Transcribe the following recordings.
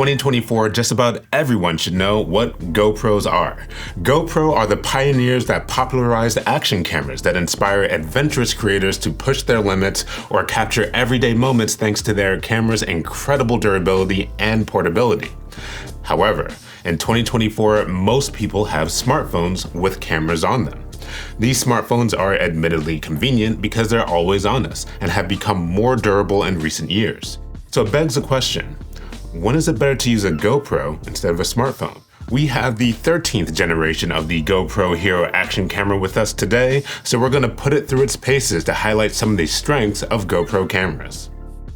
2024, just about everyone should know what GoPros are. GoPro are the pioneers that popularized action cameras that inspire adventurous creators to push their limits or capture everyday moments thanks to their camera's incredible durability and portability. However, in 2024, most people have smartphones with cameras on them. These smartphones are admittedly convenient because they're always on us and have become more durable in recent years. So it begs the question, when is it better to use a GoPro instead of a smartphone? We have the 13th generation of the GoPro Hero action camera with us today, so we're going to put it through its paces to highlight some of the strengths of GoPro cameras.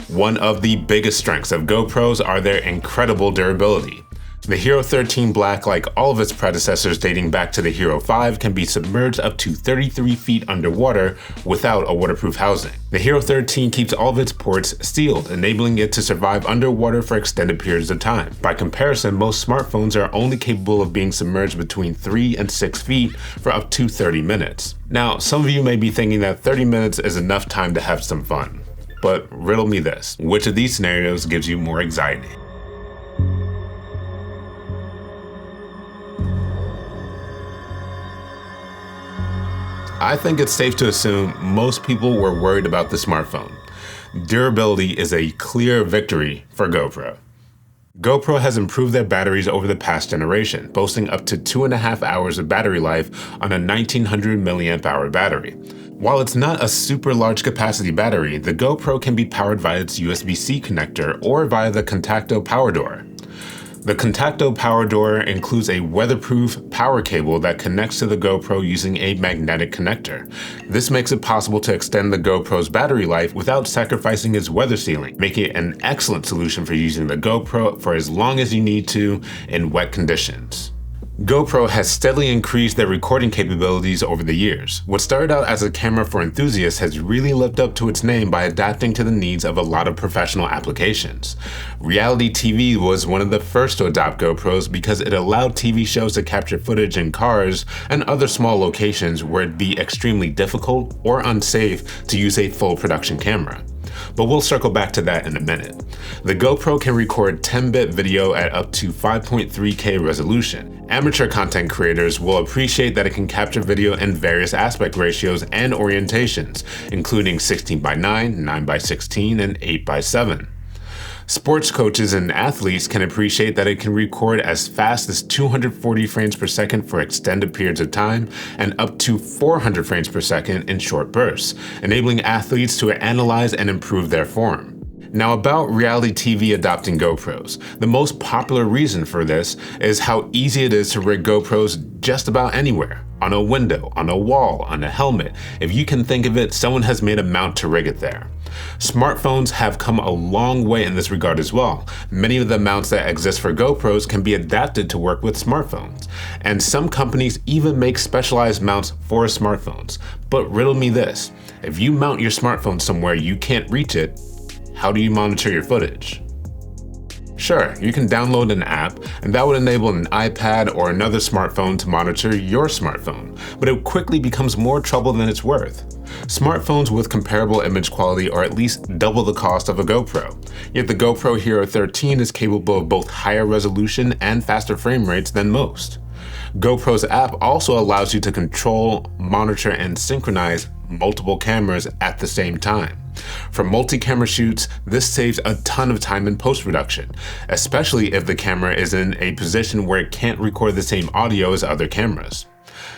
One of the biggest strengths of GoPros are their incredible durability. The HERO13 Black, like all of its predecessors dating back to the HERO5, can be submerged up to 33 feet underwater without a waterproof housing. The HERO13 keeps all of its ports sealed, enabling it to survive underwater for extended periods of time. By comparison, most smartphones are only capable of being submerged between 3 and 6 feet for up to 30 minutes. Now, some of you may be thinking that 30 minutes is enough time to have some fun. But riddle me this, which of these scenarios gives you more anxiety? I think it's safe to assume most people were worried about the smartphone. Durability is a clear victory for GoPro. GoPro has improved their batteries over the past generation, boasting up to 2.5 hours of battery life on a 1900 milliamp hour battery. While it's not a super large capacity battery, the GoPro can be powered via its USB-C connector or via the Contacto power door. The Contacto power door includes a weatherproof power cable that connects to the GoPro using a magnetic connector. This makes it possible to extend the GoPro's battery life without sacrificing its weather sealing, making it an excellent solution for using the GoPro for as long as you need to in wet conditions. GoPro has steadily increased their recording capabilities over the years. What started out as a camera for enthusiasts has really lived up to its name by adapting to the needs of a lot of professional applications. Reality TV was one of the first to adopt GoPros because it allowed TV shows to capture footage in cars and other small locations where it'd be extremely difficult or unsafe to use a full production camera. But we'll circle back to that in a minute. The GoPro can record 10-bit video at up to 5.3K resolution. Amateur content creators will appreciate that it can capture video in various aspect ratios and orientations, including 16:9, 9:16, and 8:7. Sports coaches and athletes can appreciate that it can record as fast as 240 frames per second for extended periods of time and up to 400 frames per second in short bursts, enabling athletes to analyze and improve their form. Now about reality TV adopting GoPros. The most popular reason for this is how easy it is to rig GoPros just about anywhere. On a window, on a wall, on a helmet. If you can think of it, someone has made a mount to rig it there. Smartphones have come a long way in this regard as well. Many of the mounts that exist for GoPros can be adapted to work with smartphones. And some companies even make specialized mounts for smartphones. But riddle me this, if you mount your smartphone somewhere you can't reach it, how do you monitor your footage? Sure, you can download an app, and that would enable an iPad or another smartphone to monitor your smartphone, but it quickly becomes more trouble than it's worth. Smartphones with comparable image quality are at least double the cost of a GoPro, yet the GoPro HERO13 is capable of both higher resolution and faster frame rates than most. GoPro's app also allows you to control, monitor, and synchronize multiple cameras at the same time. For multi-camera shoots, this saves a ton of time in post-production, especially if the camera is in a position where it can't record the same audio as other cameras.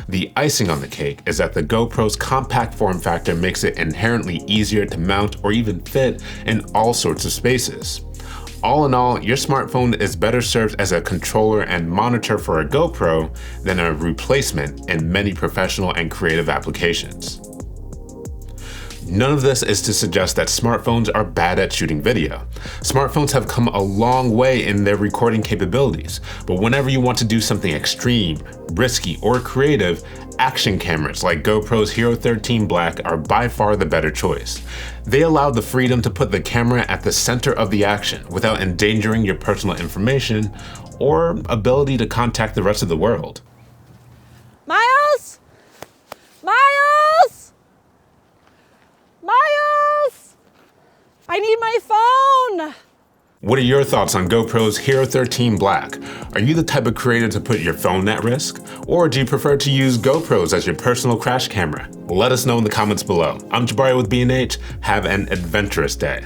The icing on the cake is that the GoPro's compact form factor makes it inherently easier to mount or even fit in all sorts of spaces. All in all, your smartphone is better served as a controller and monitor for a GoPro than a replacement in many professional and creative applications. None of this is to suggest that smartphones are bad at shooting video. Smartphones have come a long way in their recording capabilities, but whenever you want to do something extreme, risky, or creative, action cameras like GoPro's HERO13 Black are by far the better choice. They allow the freedom to put the camera at the center of the action without endangering your personal information or ability to contact the rest of the world. Miles! Miles! Miles! I need my phone! What are your thoughts on GoPro's HERO13 Black? Are you the type of creator to put your phone at risk? Or do you prefer to use GoPros as your personal crash camera? Let us know in the comments below. I'm Jabari with B&H. Have an adventurous day.